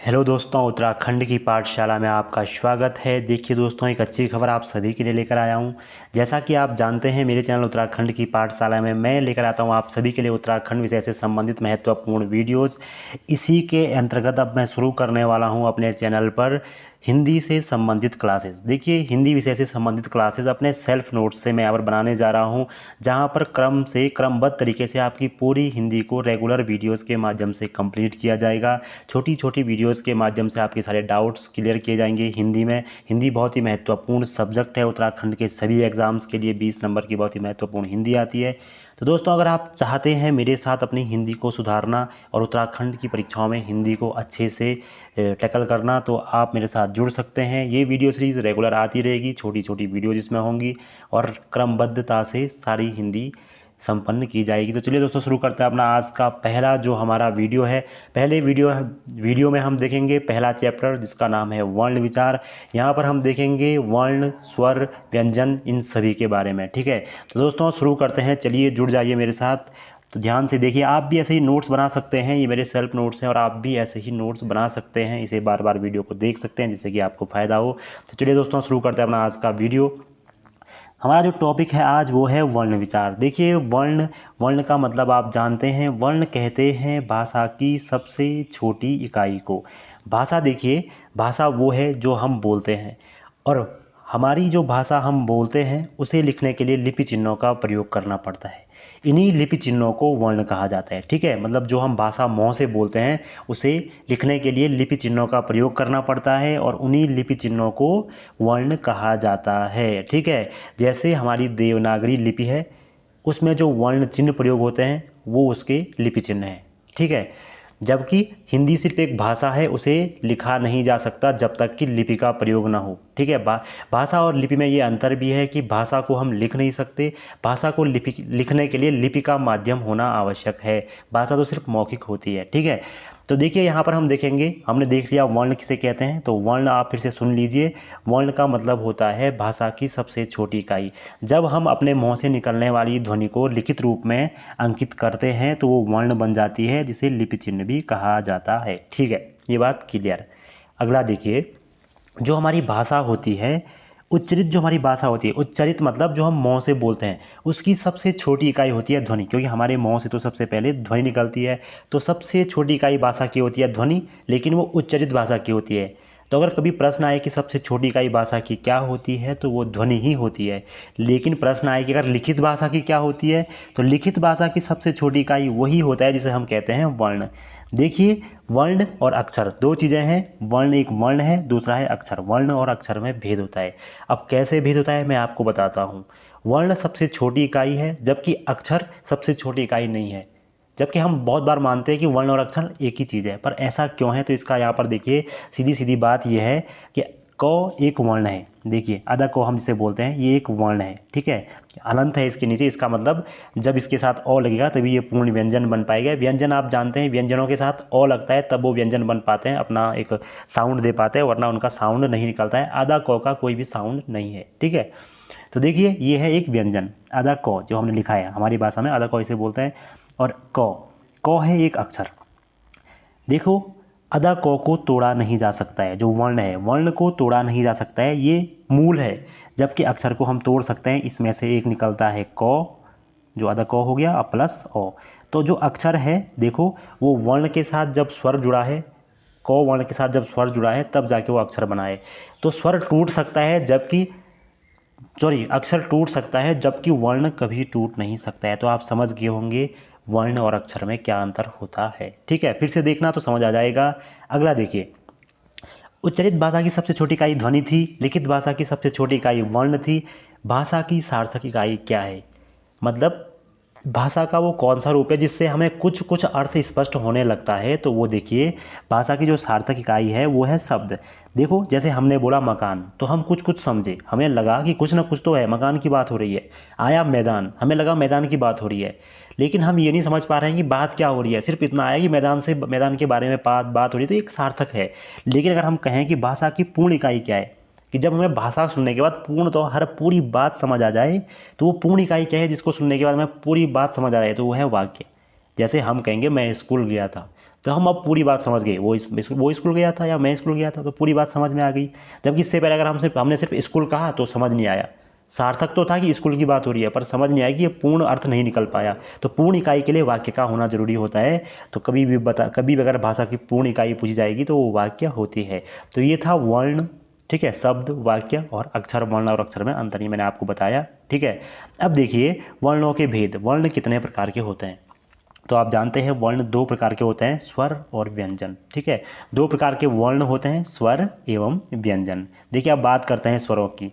Hello दोस्तों, उत्तराखंड की पाठशाला में आपका स्वागत है। देखिए दोस्तों, एक अच्छी खबर आप सभी के लिए लेकर आया हूं। जैसा कि आप जानते हैं, मेरे चैनल उत्तराखंड की पाठशाला में मैं लेकर आता हूं आप सभी के लिए उत्तराखंड विषय से संबंधित महत्वपूर्ण वीडियोज़। इसी के अंतर्गत अब मैं शुरू करने वाला हूं अपने चैनल पर हिंदी से संबंधित क्लासेस। देखिए, हिंदी विषय से संबंधित क्लासेस अपने सेल्फ नोट्स से मैं अब बनाने जा रहा हूं, जहां पर क्रमबद्ध तरीके से आपकी पूरी हिंदी को रेगुलर वीडियोस के माध्यम से कंप्लीट किया जाएगा। छोटी छोटी वीडियोस के माध्यम से आपके सारे डाउट्स क्लियर किए जाएंगे हिंदी में। हिंदी बहुत ही महत्वपूर्ण सब्जेक्ट है उत्तराखंड के सभी एग्ज़ाम्स के लिए। 20 नंबर की बहुत ही महत्वपूर्ण हिंदी आती है। तो दोस्तों, अगर आप चाहते हैं मेरे साथ अपनी हिंदी को सुधारना और उत्तराखंड की परीक्षाओं में हिंदी को अच्छे से टैकल करना, तो आप मेरे साथ जुड़ सकते हैं। ये वीडियो सीरीज़ रेगुलर आती रहेगी, छोटी छोटी वीडियो जिसमें होंगी और क्रमबद्धता से सारी हिंदी संपन्न की जाएगी। तो चलिए दोस्तों, शुरू करते हैं अपना आज का पहला जो हमारा वीडियो है। पहले वीडियो में हम देखेंगे पहला चैप्टर, जिसका नाम है वर्ण विचार। यहाँ पर हम देखेंगे वर्ण, स्वर, व्यंजन, इन सभी के बारे में। ठीक है, तो दोस्तों शुरू करते हैं। चलिए जुड़ जाइए मेरे साथ। तो ध्यान से देखिए, आप भी ऐसे ही नोट्स बना सकते हैं। ये मेरे सेल्फ नोट्स हैं और आप भी ऐसे ही नोट्स बना सकते हैं। इसे बार बार वीडियो को देख सकते हैं जिससे कि आपको फ़ायदा हो। तो चलिए दोस्तों, शुरू करते हैं अपना आज का वीडियो। हमारा जो टॉपिक है आज वो है वर्ण विचार। देखिए, वर्ण का मतलब आप जानते हैं। वर्ण कहते हैं भाषा की सबसे छोटी इकाई को। भाषा, देखिए, भाषा वो है जो हम बोलते हैं, और हमारी जो भाषा हम बोलते हैं उसे लिखने के लिए लिपि चिन्हों का प्रयोग करना पड़ता है। इन्हीं लिपि चिन्हों को वर्ण कहा जाता है। ठीक है, मतलब जो हम भाषा मुँह से बोलते हैं उसे लिखने के लिए लिपि चिन्हों का प्रयोग करना पड़ता है, और उन्हीं लिपि चिन्हों को वर्ण कहा जाता है। ठीक है, जैसे हमारी देवनागरी लिपि है, उसमें जो वर्ण चिन्ह प्रयोग होते हैं वो उसके लिपि चिन्ह हैं। ठीक है, जबकि हिंदी सिर्फ एक भाषा है, उसे लिखा नहीं जा सकता जब तक कि लिपि का प्रयोग ना हो। ठीक है, भाषा और लिपि में ये अंतर भी है कि भाषा को हम लिख नहीं सकते। भाषा को लिखने के लिए लिपि का माध्यम होना आवश्यक है। भाषा तो सिर्फ मौखिक होती है। ठीक है, तो देखिए यहाँ पर हम देखेंगे, हमने देख लिया वर्ण किसे कहते हैं। तो वर्ण आप फिर से सुन लीजिए। वर्ण का मतलब होता है भाषा की सबसे छोटी इकाई। जब हम अपने मुंह से निकलने वाली ध्वनि को लिखित रूप में अंकित करते हैं तो वो वर्ण बन जाती है, जिसे लिपि चिन्ह भी कहा जाता है। ठीक है, ये बात क्लियर। अगला देखिए, जो हमारी भाषा होती है, उच्चरित जो हमारी भाषा होती है, उच्चरित मतलब जो हम मुंह से बोलते हैं, उसकी सबसे छोटी इकाई होती है ध्वनि। क्योंकि हमारे मुंह से तो सबसे पहले ध्वनि निकलती है, तो सबसे छोटी इकाई भाषा की होती है ध्वनि, लेकिन वो उच्चरित भाषा की होती है। तो अगर कभी प्रश्न आए कि सबसे छोटी इकाई भाषा की क्या होती है, तो वो ध्वनि ही होती है। लेकिन प्रश्न आए कि अगर लिखित भाषा की क्या होती है, तो लिखित भाषा की सबसे छोटी इकाई वही होता है जिसे हम कहते हैं वर्ण। देखिए, वर्ण और अक्षर दो चीज़ें हैं। वर्ण एक वर्ण है, दूसरा है अक्षर। वर्ण और अक्षर में भेद होता है। अब कैसे भेद होता है मैं आपको बताता हूँ। वर्ण सबसे छोटी इकाई है, जबकि अक्षर सबसे छोटी इकाई नहीं है। जबकि हम बहुत बार मानते हैं कि वर्ण और अक्षर एक ही चीज़ है, पर ऐसा क्यों है? तो इसका यहाँ पर देखिए, सीधी सीधी बात यह है कि क एक वर्ण है। देखिए, आधा क हम जिसे बोलते हैं, ये एक वर्ण है। ठीक है, हलंत है इसके नीचे। इसका मतलब जब इसके साथ अ लगेगा तभी ये पूर्ण व्यंजन बन पाएगा। व्यंजन आप जानते हैं, व्यंजनों के साथ अ लगता है तब वो व्यंजन बन पाते हैं, अपना एक साउंड दे पाते हैं, वरना उनका साउंड नहीं निकलता है। आधा क का कोई भी साउंड नहीं है। ठीक है, तो देखिए, ये है एक व्यंजन आधा क, जो हमने लिखा है हमारी भाषा में आधा क इसे बोलते हैं। और क है एक अक्षर। देखो, अदा क को तोड़ा नहीं जा सकता है। जो वर्ण है, वर्ण को तोड़ा नहीं जा सकता है, ये मूल है। जबकि अक्षर को हम तोड़ सकते हैं। इसमें से एक निकलता है क, जो अदा क हो गया, और प्लस अ। तो जो अक्षर है, देखो, वो वर्ण के साथ जब स्वर जुड़ा है, क वर्ण के साथ जब स्वर जुड़ा है, तब जाके वो अक्षर बना है। तो स्वर टूट सकता है, अक्षर टूट सकता है, जबकि वर्ण कभी टूट नहीं सकता है। तो आप समझ गए होंगे वर्ण और अक्षर में क्या अंतर होता है। ठीक है, फिर से देखना तो समझ आ जाएगा। अगला देखिए, उच्चरित भाषा की सबसे छोटी इकाई ध्वनि थी, लिखित भाषा की सबसे छोटी इकाई वर्ण थी। भाषा की सार्थक इकाई क्या है? मतलब भाषा का वो कौन सा रूप है जिससे हमें कुछ कुछ अर्थ स्पष्ट होने लगता है? तो वो देखिए, भाषा की जो सार्थक इकाई है वो है शब्द। देखो, जैसे हमने बोला मकान, तो हम कुछ कुछ समझे, हमें लगा कि कुछ ना कुछ तो है, मकान की बात हो रही है। आया मैदान, हमें लगा मैदान की बात हो रही है। लेकिन हम ये नहीं समझ पा रहे हैं कि बात क्या हो रही है। सिर्फ इतना आया कि मैदान के बारे में बात हो रही है, तो एक सार्थक है। लेकिन अगर हम कहें कि भाषा की पूर्ण इकाई क्या है, कि जब हमें भाषा सुनने के बाद पूर्ण तो हर पूरी बात समझ आ जाए, तो वो पूर्ण इकाई क्या है जिसको सुनने के बाद हमें पूरी बात समझ आ जाए? तो वो है वाक्य। जैसे हम कहेंगे मैं स्कूल गया था, तो हम अब पूरी बात समझ गए, वो स्कूल गया था या मैं स्कूल गया था, तो पूरी बात समझ में आ गई। जबकि इससे पहले अगर हमने सिर्फ स्कूल कहा तो समझ नहीं आया, सार्थक तो था कि स्कूल की बात हो रही है, पर समझ नहीं आया कि ये पूर्ण अर्थ नहीं निकल पाया। तो पूर्ण इकाई के लिए वाक्य का होना जरूरी होता है। तो कभी भी अगर भाषा की पूर्ण इकाई पूछी जाएगी तो वो वाक्य होती है। तो ये था वर्ण, ठीक है, शब्द, वाक्य और अक्षर। वर्ण और अक्षर में अंतर ही मैंने आपको बताया, ठीक है। अब देखिए वर्णों के भेद। वर्ण कितने प्रकार के होते हैं? तो आप जानते हैं वर्ण दो प्रकार के होते हैं, स्वर और व्यंजन, ठीक है। दो प्रकार के वर्ण होते हैं, स्वर एवं व्यंजन। देखिए अब बात करते हैं स्वरों की।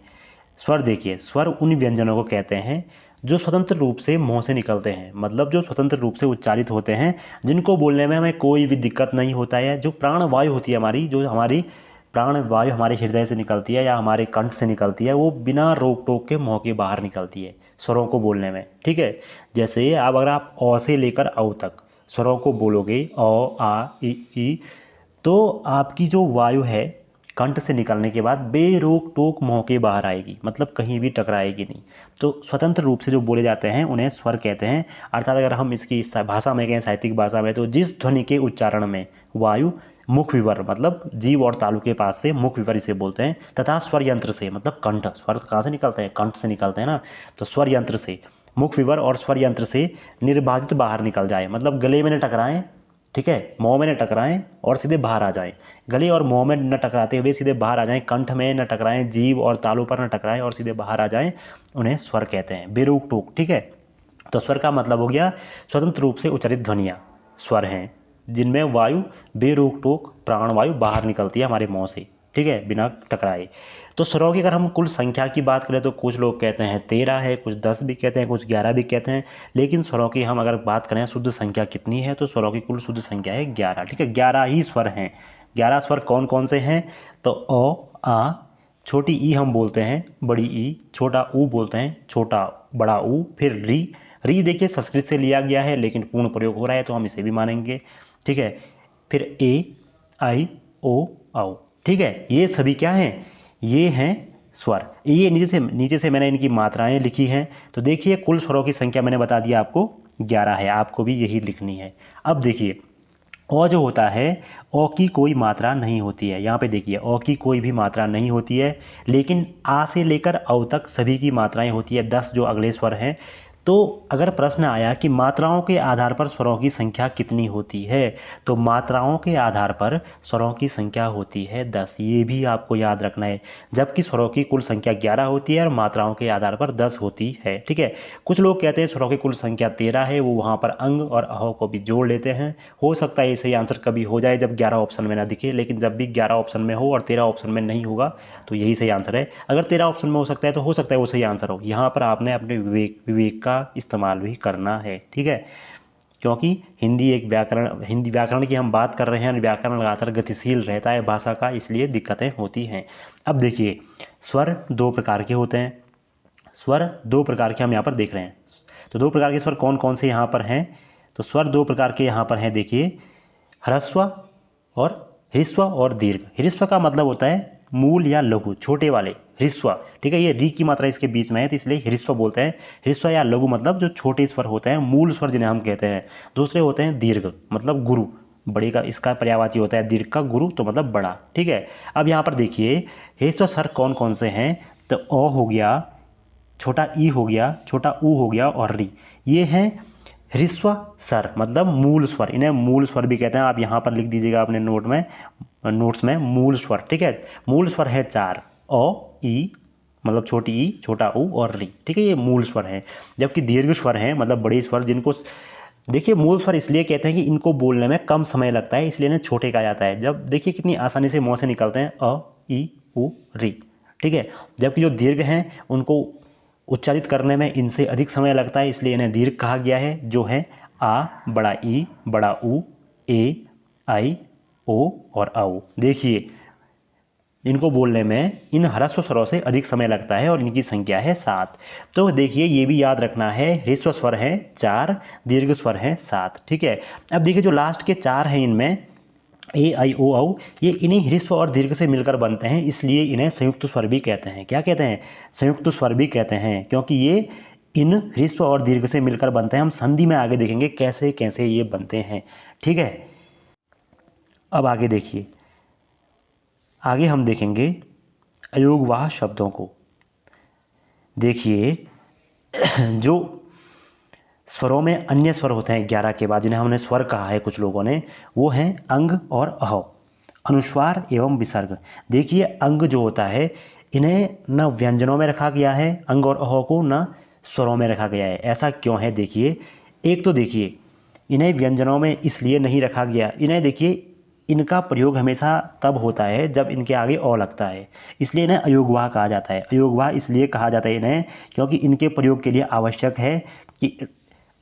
स्वर देखिए, स्वर उन व्यंजनों को कहते हैं जो स्वतंत्र रूप से मुंह से निकलते हैं, मतलब जो स्वतंत्र रूप से उच्चारित होते हैं, जिनको बोलने में हमें कोई भी दिक्कत नहीं होता है। जो प्राण वायु होती है हमारी, जो हमारी प्राण वायु हमारे हृदय से निकलती है या हमारे कंठ से निकलती है, वो बिना रोक टोक के मुंह के बाहर निकलती है स्वरों को बोलने में, ठीक है। जैसे अब अगर आप अ से लेकर औ तक स्वरों को बोलोगे, अ आ ई, तो आपकी जो वायु है कंठ से निकलने के बाद बेरोक टोक मुंह के बाहर आएगी, मतलब कहीं भी टकराएगी नहीं। तो स्वतंत्र रूप से जो बोले जाते हैं उन्हें स्वर कहते हैं। अर्थात अगर हम इसकी भाषा में कहें, साहित्यिक भाषा में, तो जिस ध्वनि के उच्चारण में वायु मुख विवर मतलब जीभ और तालु के पास से मुख विवर इसे बोलते हैं, तथा स्वर यंत्र से मतलब कंठ, स्वर कहाँ से निकलते हैं? कंठ से निकलते हैं ना। तो स्वर यंत्र से, मुख विवर और स्वर यंत्र से निर्बाधित बाहर निकल जाए, मतलब गले में न टकराएं, ठीक है, मुंह में न टकराएं और सीधे बाहर आ जाएं। गले और मुंह में न टकराते हुए सीधे बाहर आ जाएं, कंठ में न टकराएं, जीभ और तालु पर न टकराएं और सीधे बाहर आ जाएं, उन्हें स्वर कहते हैं, बेरोक टोक, ठीक है। तो स्वर का मतलब हो गया स्वतंत्र रूप से उच्चारित ध्वनियाँ स्वर हैं, जिनमें वायु बेरोक टोक प्राण वायु बाहर निकलती है हमारे मुंह से, ठीक है, बिना टकराए। तो स्वरों की अगर हम कुल संख्या की बात करें तो कुछ लोग कहते हैं 13 है, कुछ 10 भी कहते हैं, कुछ 11 भी कहते हैं। लेकिन स्वरों की हम अगर बात करें शुद्ध संख्या कितनी है, तो स्वरों की कुल शुद्ध संख्या है 11, ठीक है। 11 ही स्वर हैं। 11 स्वर कौन कौन से हैं? तो अ, आ, छोटी ई हम बोलते हैं, बड़ी ई, छोटा ऊ बोलते हैं, छोटा बड़ा ऊ, फिर री। री देखिए संस्कृत से लिया गया है लेकिन पूर्ण प्रयोग हो रहा है तो हम इसे भी मानेंगे, ठीक है। फिर ए, आई, ओ, औ, ठीक है। ये सभी क्या हैं? ये हैं स्वर। ये नीचे से मैंने इनकी मात्राएं लिखी हैं। तो देखिए कुल स्वरों की संख्या मैंने बता दिया आपको 11 है, आपको भी यही लिखनी है। अब देखिए अ जो होता है, अ की कोई मात्रा नहीं होती है। यहाँ पे देखिए अ की कोई भी मात्रा नहीं होती है, लेकिन आ से लेकर औ तक सभी की मात्राएं होती है, 10 जो अगले स्वर हैं। तो अगर प्रश्न आया कि मात्राओं के आधार पर स्वरों की संख्या कितनी होती है, तो मात्राओं के आधार पर स्वरों की संख्या होती है 10। ये भी आपको याद रखना है। जबकि स्वरों की कुल संख्या 11 होती है और मात्राओं के आधार पर 10 होती है, ठीक है। कुछ लोग कहते हैं स्वरों की कुल संख्या 13 है, वो वहाँ पर अंग और अह को भी जोड़ लेते हैं। हो सकता है ये सही आंसर कभी हो जाए जब 11 ऑप्शन में ना दिखे, लेकिन जब भी 11 ऑप्शन में हो और 13 ऑप्शन में नहीं होगा तो यही सही आंसर है। अगर 13 ऑप्शन में हो सकता है तो हो सकता है वो सही आंसर हो। यहाँ पर आपने अपने विवेक का इस्तेमाल भी करना है, ठीक है। क्योंकि हिंदी व्याकरण की हम बात कर रहे हैं, व्याकरण लगातार गतिशील रहता है भाषा का, इसलिए दिक्कतें होती हैं। अब देखिए स्वर दो प्रकार के होते हैं। स्वर दो प्रकार के हम यहाँ पर देख रहे हैं। तो दो प्रकार के स्वर कौन कौन से यहाँ पर हैं? तो स्वर दो प्रकार के यहाँ पर हैं, देखिए ह्रस्व और ह्रस्व और दीर्घ। ह्रस्व का मतलब होता है मूल या लघु, छोटे वाले ह्रस्व, ठीक है। ये री की मात्रा इसके बीच में है तो इसलिए ह्रस्व बोलते हैं। ह्रस्व या लघु मतलब जो छोटे स्वर होते हैं, मूल स्वर जिन्हें हम कहते हैं। दूसरे होते हैं दीर्घ, मतलब गुरु, बड़े का इसका पर्यायवाची होता है दीर्घ का गुरु, तो मतलब बड़ा, ठीक है। अब यहाँ पर देखिए ह्रस्व स्वर कौन कौन से हैं? तो अ हो गया, छोटा ई हो गया, छोटा ऊ हो गया और री, ये हैं ह्रस्व स्वर, मतलब मूल स्वर। इन्हें मूल स्वर भी कहते हैं। आप यहाँ पर लिख दीजिएगा अपने नोट्स में मूल स्वर, ठीक है। मूल स्वर है 4, अ, ई मतलब छोटी ई, छोटा ऊ और री, ठीक है, ये मूल स्वर हैं। जबकि दीर्घ स्वर हैं, मतलब बड़े स्वर, जिनको देखिए मूल स्वर इसलिए कहते हैं कि इनको बोलने में कम समय लगता है, इसलिए इन्हें छोटे कहा जाता है। जब देखिए कितनी आसानी से मुँह से निकलते हैं, अ, ई, ऊ, री, ठीक है। जबकि जो दीर्घ हैं उनको उच्चारित करने में इनसे अधिक समय लगता है, इसलिए इन्हें दीर्घ कहा गया है, जो है आ, बड़ा ई, बड़ा ऊ, ए, आई, ओ और औ। देखिए इनको बोलने में इन ह्रस्व स्वरों से अधिक समय लगता है और इनकी संख्या है 7। तो देखिए ये भी याद रखना है, ह्रस्व स्वर हैं 4, दीर्घ स्वर हैं 7, ठीक है। अब देखिए जो लास्ट के 4 हैं इनमें ए, आई, ओ, औ, ये इन्हीं ह्रस्व और दीर्घ से मिलकर बनते हैं, इसलिए इन्हें संयुक्त स्वर भी कहते हैं। क्या कहते हैं? संयुक्त स्वर भी कहते हैं, क्योंकि ये इन ह्रस्व और दीर्घ से मिलकर बनते हैं। हम संधि में आगे देखेंगे कैसे कैसे ये बनते हैं, ठीक है। अब आगे देखिए, आगे हम देखेंगे अयोगवाह शब्दों को। देखिए जो स्वरों में अन्य स्वर होते हैं 11 के बाद, जिन्हें हमने स्वर कहा है कुछ लोगों ने, वो हैं अंग और अह, अनुस्वार एवं विसर्ग। देखिए अंग जो होता है इन्हें न व्यंजनों में रखा गया है, अंग और अह को न स्वरों में रखा गया है। ऐसा क्यों है? देखिए, एक तो देखिए इन्हें व्यंजनों में इसलिए नहीं रखा गया, इन्हें देखिए इनका प्रयोग हमेशा तब होता है जब इनके आगे अ लगता है, इसलिए इन्हें अयोगवाह कहा जाता है। अयोगवाह इसलिए कहा जाता है इन्हें क्योंकि इनके प्रयोग के लिए आवश्यक है कि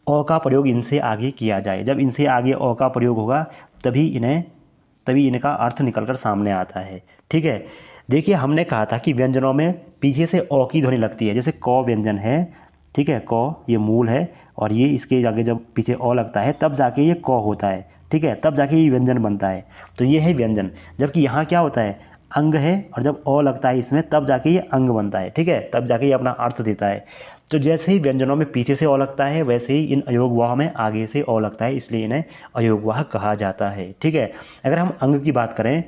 अ का प्रयोग इनसे आगे किया जाए। जब इनसे आगे अ का प्रयोग होगा तभी इनका अर्थ निकलकर सामने आता है। ठीक है, देखिए हमने कहा था कि व्यंजनों में पीछे से अ की ध्वनि लगती है, जैसे क व्यंजन है, ठीक है, क ये मूल है और ये इसके आगे जब पीछे अ लगता है तब जाके ये क होता है, ठीक है, तब जाके ये व्यंजन बनता है। तो ये है व्यंजन। जबकि यहाँ क्या होता है, अंग है और जब अ लगता है इसमें तब जाके ये अंग बनता है, ठीक है, तब जाके ये अपना अर्थ देता है। तो जैसे ही व्यंजनों में पीछे से अ लगता है वैसे ही इन अयोगवाह में आगे से अ लगता है, इसलिए इन्हें अयोगवाह कहा जाता है। ठीक है, अगर हम अंग की बात करें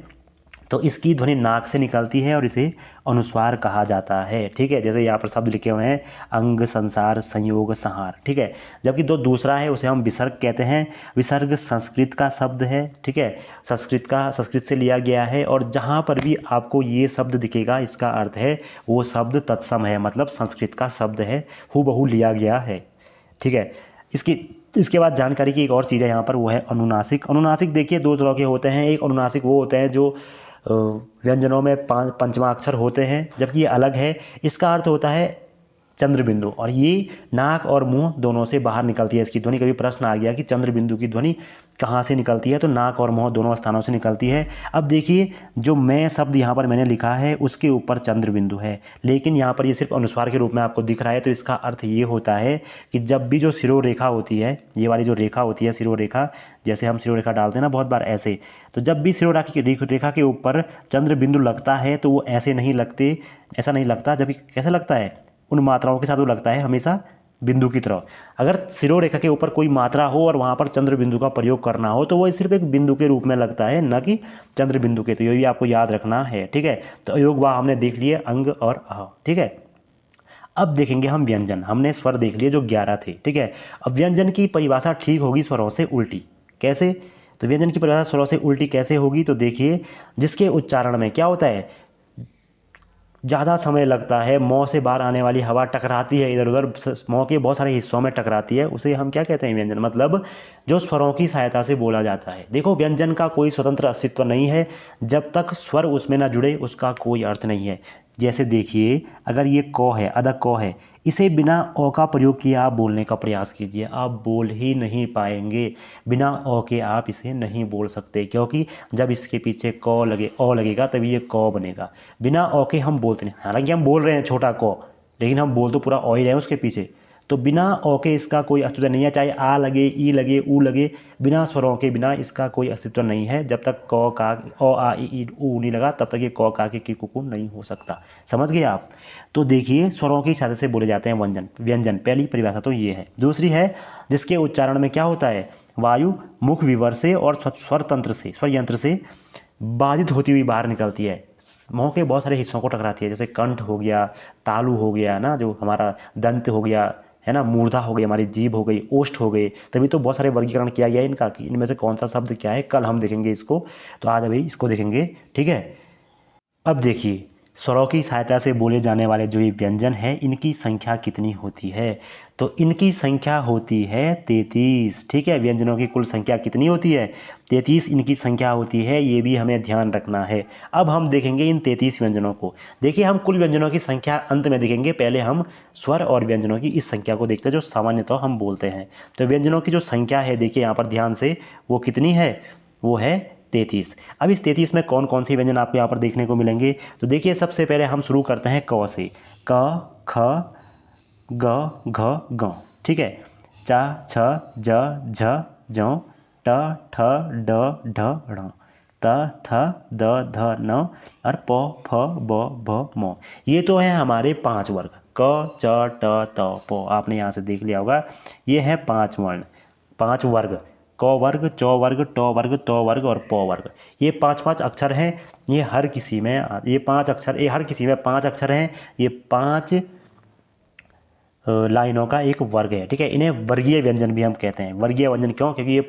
तो इसकी ध्वनि नाक से निकलती है और इसे अनुस्वार कहा जाता है। ठीक है, जैसे यहाँ पर शब्द लिखे हुए हैं अंग, संसार, संयोग, संहार। ठीक है, जबकि दूसरा है उसे हम विसर्ग कहते हैं। विसर्ग संस्कृत का शब्द है, ठीक है, संस्कृत से लिया गया है और जहाँ पर भी आपको ये शब्द दिखेगा इसका अर्थ है वो शब्द तत्सम है, मतलब संस्कृत का शब्द है, हूबहू लिया गया है। ठीक है, इसके बाद जानकारी की एक और चीज़ है यहाँ पर, वो है अनुनासिक। अनुनासिक देखिए दो तरह के होते हैं। एक अनुनासिक वो होते हैं जो व्यंजनों में पंचमा अक्षर होते हैं, जबकि ये अलग है। इसका अर्थ होता है चंद्र बिंदु और ये नाक और मुंह दोनों से बाहर निकलती है इसकी ध्वनि। कभी प्रश्न आ गया कि चंद्र बिंदु की ध्वनि कहाँ से निकलती है, तो नाक और मुंह दोनों स्थानों से निकलती है। अब देखिए जो मैं शब्द यहाँ पर मैंने लिखा है उसके ऊपर चंद्र बिंदु है, लेकिन यहाँ पर ये सिर्फ अनुस्वार के रूप में आपको दिख रहा है। तो इसका अर्थ ये होता है कि जब भी जो सिरोरेखा होती है, ये वाली जो रेखा होती है सिरोरेखा, जैसे हम सिरोरेखा डालते हैं ना बहुत बार ऐसे, तो जब भी रेखा के ऊपर चंद्र बिंदु लगता है तो वो ऐसे नहीं लगते, ऐसा नहीं लगता, जबकि कैसे लगता है, उन मात्राओं के साथ वो लगता है हमेशा बिंदु की तरह। अगर सिरोरेखा के ऊपर कोई मात्रा हो और वहाँ पर चंद्र बिंदु का प्रयोग करना हो तो वो सिर्फ एक बिंदु के रूप में लगता है, न कि चंद्र बिंदु के। तो ये भी आपको याद रखना है। ठीक है, तो अयोगवाह हमने देख लिए अंग और अह। ठीक है, अब देखेंगे हम व्यंजन। हमने स्वर देख लिए जो 11 थे। ठीक है, अब व्यंजन की परिभाषा ठीक होगी स्वरों से उल्टी। कैसे? तो व्यंजन की परिभाषा स्वरों से उल्टी कैसे होगी? तो देखिए जिसके उच्चारण में क्या होता है, ज़्यादा समय लगता है, मुँह से बाहर आने वाली हवा टकराती है इधर उधर, मुँह के बहुत सारे हिस्सों में टकराती है, उसे हम क्या कहते हैं, व्यंजन। मतलब जो स्वरों की सहायता से बोला जाता है। देखो व्यंजन का कोई स्वतंत्र अस्तित्व नहीं है, जब तक स्वर उसमें ना जुड़े उसका कोई अर्थ नहीं है। जैसे देखिए अगर ये क है, अदक क है, इसे बिना अ का प्रयोग किए आप बोलने का प्रयास कीजिए, आप बोल ही नहीं पाएंगे। बिना अ के आप इसे नहीं बोल सकते, क्योंकि जब इसके पीछे क लगे अ लगेगा तभी ये क बनेगा। बिना अ के हम बोलते नहीं, हालांकि हम बोल रहे हैं छोटा क, लेकिन हम बोल तो पूरा अ ही रहे हैं उसके पीछे। तो बिना अ के इसका कोई अस्तित्व नहीं है, चाहे आ लगे, ई लगे, ऊ लगे, बिना स्वरों के बिना इसका कोई अस्तित्व नहीं है। जब तक क का अ आ ई ऊ नहीं लगा तब तक ये क का के कुकू नहीं हो सकता। समझ गए आप? तो देखिए स्वरों की सहायता से बोले जाते हैं व्यंजन। पहली परिभाषा तो ये है। दूसरी है जिसके उच्चारण में क्या होता है, वायु मुख विवर से और स्वर यंत्र से बाधित होती हुई बाहर निकलती है, मुँह के बहुत सारे हिस्सों को टकराती है। जैसे कंठ हो गया, तालु हो गया ना, जो हमारा दंत हो गया है ना, मूर्धा हो गई, हमारी जीभ हो गई, ओष्ठ हो गई। तभी तो बहुत सारे वर्गीकरण किया गया है इनका कि इनमें से कौन सा शब्द क्या है, कल हम देखेंगे इसको। तो आज अभी इसको देखेंगे। ठीक है, अब देखिए स्वरों की सहायता से बोले जाने वाले जो ये व्यंजन है इनकी संख्या कितनी होती है? तो इनकी संख्या होती है 33। ठीक है, व्यंजनों की कुल संख्या कितनी होती है? 33 इनकी संख्या होती है, ये भी हमें ध्यान रखना है। अब हम देखेंगे इन 33 व्यंजनों को। देखिए हम कुल व्यंजनों की संख्या अंत में देखेंगे, पहले हम स्वर और व्यंजनों की इस संख्या को देखते हैं जो सामान्यतः हम बोलते हैं। तो व्यंजनों की जो संख्या है देखिए यहाँ पर ध्यान से, वो कितनी है, वो है 33। अब इस 33 में कौन कौन से व्यंजन आपको यहाँ पर देखने को मिलेंगे? तो देखिए सबसे पहले हम शुरू करते हैं क से। क, ख, ग, घ, ग। ठीक है, च, छ, ज, झ, जौ, ट, ठ, ड, ढ, ढ़, त, थ, द, ध, न और प, फ, ब, भ, म। ये तो हैं हमारे 5 वर्ग, क, च, ट, त, प। आपने यहाँ से देख लिया होगा, ये हैं 5 वर्ण, 5 वर्ग। क वर्ग, च वर्ग, ट वर्ग, त वर्ग और प वर्ग। ये 5-5 अक्षर हैं। ये हर किसी में ये 5 अक्षर, ये हर किसी में 5 अक्षर हैं। ये 5 लाइनों का एक वर्ग है। ठीक है, इन्हें वर्गीय व्यंजन भी हम कहते हैं। वर्गीय व्यंजन क्यों? क्योंकि ये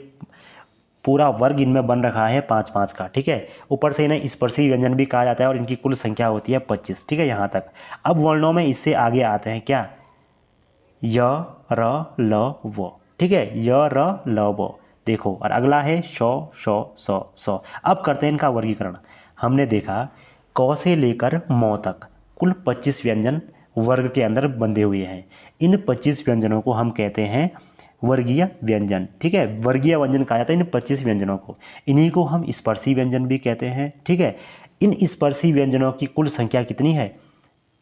पूरा वर्ग इनमें बन रखा है 5-5 का। ठीक है, ऊपर से इन्हें स्पर्शी व्यंजन भी कहा जाता है और इनकी कुल संख्या होती है 25। ठीक है, यहाँ तक। अब वर्णों में इससे आगे आते हैं क्या? य, र, ल, व। ठीक है, य, र, ल, व। देखो, और अगला है शौ, शौ, सौ, सौ। अब करते हैं इनका वर्गीकरण। हमने देखा क से लेकर म तक कुल 25 व्यंजन वर्ग के अंदर बंधे हुए हैं। इन 25 व्यंजनों को हम कहते हैं वर्गीय व्यंजन। ठीक है, वर्गीय व्यंजन कहा जाता है इन 25 व्यंजनों को। इन्हीं को हम स्पर्शी व्यंजन भी कहते हैं। ठीक है, इन स्पर्शी व्यंजनों की कुल संख्या कितनी है?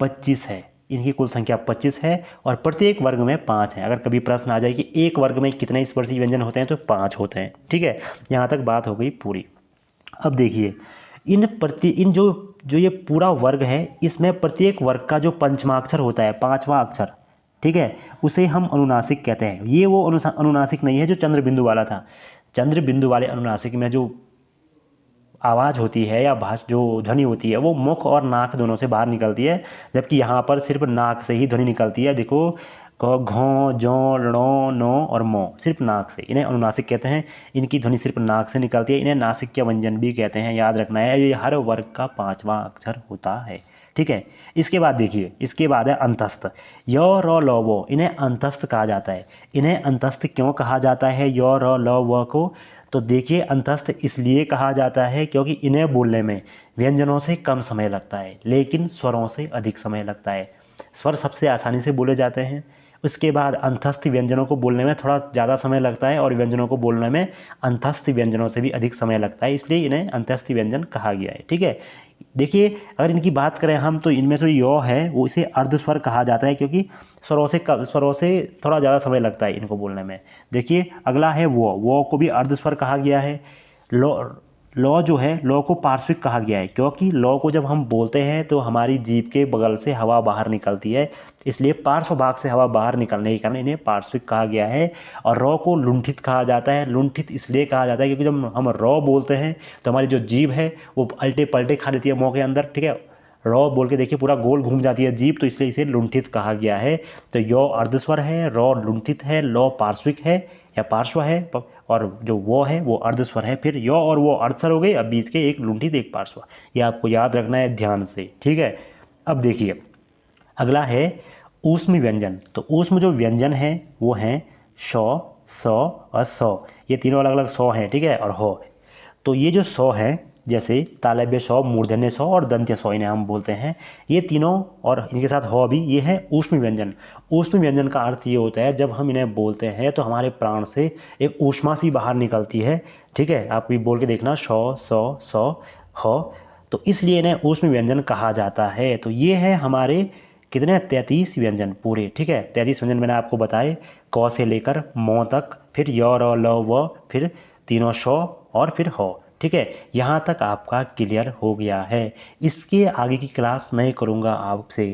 25 है। इनकी कुल संख्या 25 है और प्रत्येक वर्ग में 5 है। अगर कभी प्रश्न आ जाए कि एक वर्ग में कितने स्पर्शी व्यंजन होते हैं, तो 5 होते हैं। ठीक है, यहाँ तक बात हो गई पूरी। अब देखिए, इन जो ये पूरा वर्ग है, इसमें प्रत्येक वर्ग का जो पंचमाक्षर होता है, 5वां अक्षर, ठीक है, उसे हम अनुनासिक कहते हैं। ये वो अनुनासिक नहीं है जो चंद्र बिंदु वाला था। चंद्र बिंदु वाले अनुनासिक में जो आवाज़ होती है या जो ध्वनि होती है, वो मुख और नाक दोनों से बाहर निकलती है, जबकि यहाँ पर सिर्फ नाक से ही ध्वनि निकलती है। देखो, घों, जौ, णो, नो और मो सिर्फ नाक से, इन्हें अनुनासिक कहते हैं। इनकी ध्वनि सिर्फ नाक से निकलती है। इन्हें नासिक्य व्यंजन भी कहते हैं, याद रखना है। ये हर वर्ग का 5वां अक्षर होता है। ठीक है, इसके बाद देखिए, इसके बाद है अंतस्थ। य, र, ल, व। इन्हें अंतस्थ कहा जाता है। इन्हें अंतस्थ क्यों कहा जाता है य, र, ल, व को? तो देखिए, अंतस्थ इसलिए कहा जाता है क्योंकि इन्हें बोलने में व्यंजनों से कम समय लगता है, लेकिन स्वरों से अधिक समय लगता है। स्वर सबसे आसानी से बोले जाते हैं। उसके बाद अंतस्थ व्यंजनों को बोलने में थोड़ा ज़्यादा समय लगता है और व्यंजनों को बोलने में अंतस्थ व्यंजनों से भी अधिक समय लगता है, इसलिए इन्हें अंतस्थ व्यंजन कहा गया है। ठीक है, देखिए, अगर इनकी बात करें हम, तो इनमें से यो है वो इसे अर्धस्वर कहा जाता है, क्योंकि स्वरों से थोड़ा ज़्यादा समय लगता है इनको बोलने में। देखिए, अगला है वो को भी अर्धस्वर कहा गया है। लौ जो है, लौ को पार्श्विक कहा गया है, क्योंकि लौ को जब हम बोलते हैं तो हमारी जीभ के बगल से हवा बाहर निकलती है, इसलिए पार्श्व भाग से हवा बाहर निकलने के कारण इन्हें पार्श्विक कहा गया है। और रौ को लुंठित कहा जाता है। लुंठित इसलिए कहा जाता है क्योंकि जब हम रौ बोलते हैं तो हमारी जो जीभ है वो अल्टे पलटे खा लेती है मुँह के अंदर। ठीक है, रौ बोल के देखिए, पूरा गोल घूम जाती है जीभ, तो इसलिए इसे लुंठित कहा गया है। तो यो अर्धस्वर है, रौ लुंठित है, लौ पार्श्विक है या पार्श्व है, और जो वो है वो अर्धस्वर है। फिर यो और वो अर्धस्वर हो गए, अब बीच के एक लुंठित एक पार्श्व। ये आपको याद रखना है ध्यान से। ठीक है, अब देखिए, अगला है ऊष्म व्यंजन। तो ऊष्म जो व्यंजन है वो हैं शौ, सौ और सौ। ये तीनों अलग अलग सौ हैं। ठीक है, और हो। तो ये जो सौ है, जैसे तालव्य सौ, मूर्धन्य सौ और दंत्य सौ, इन्हें हम बोलते हैं। ये तीनों और इनके साथ हो भी, ये है ऊष्म व्यंजन। ऊष्म व्यंजन का अर्थ ये होता है, जब हम इन्हें बोलते हैं तो हमारे प्राण से एक ऊष्मा सी बाहर निकलती है। ठीक है, आप भी बोल के देखना, शौ, सौ, सौ, हो। तो इसलिए इन्हें ऊष्म व्यंजन कहा जाता है। तो ये है हमारे कितने 33 व्यंजन पूरे। ठीक है, 33 व्यंजन मैंने आपको बताए, क से लेकर म तक, फिर य, र, ल, व, फिर तीनों शौ और फिर हो। ठीक है, यहाँ तक आपका क्लियर हो गया है। इसके आगे की क्लास मैं करूँगा आपसे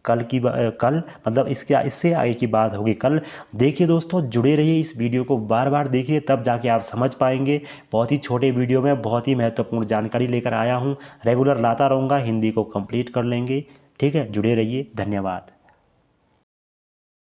कल, मतलब इससे आगे की बात होगी कल। देखिए दोस्तों, जुड़े रहिए, इस वीडियो को बार बार देखिए, तब जाके आप समझ पाएंगे। बहुत ही छोटे वीडियो में बहुत ही महत्वपूर्ण जानकारी लेकर आया हूँ। रेगुलर लाता रहूँगा, हिंदी को कंप्लीट कर लेंगे। ठीक है, जुड़े रहिए, धन्यवाद।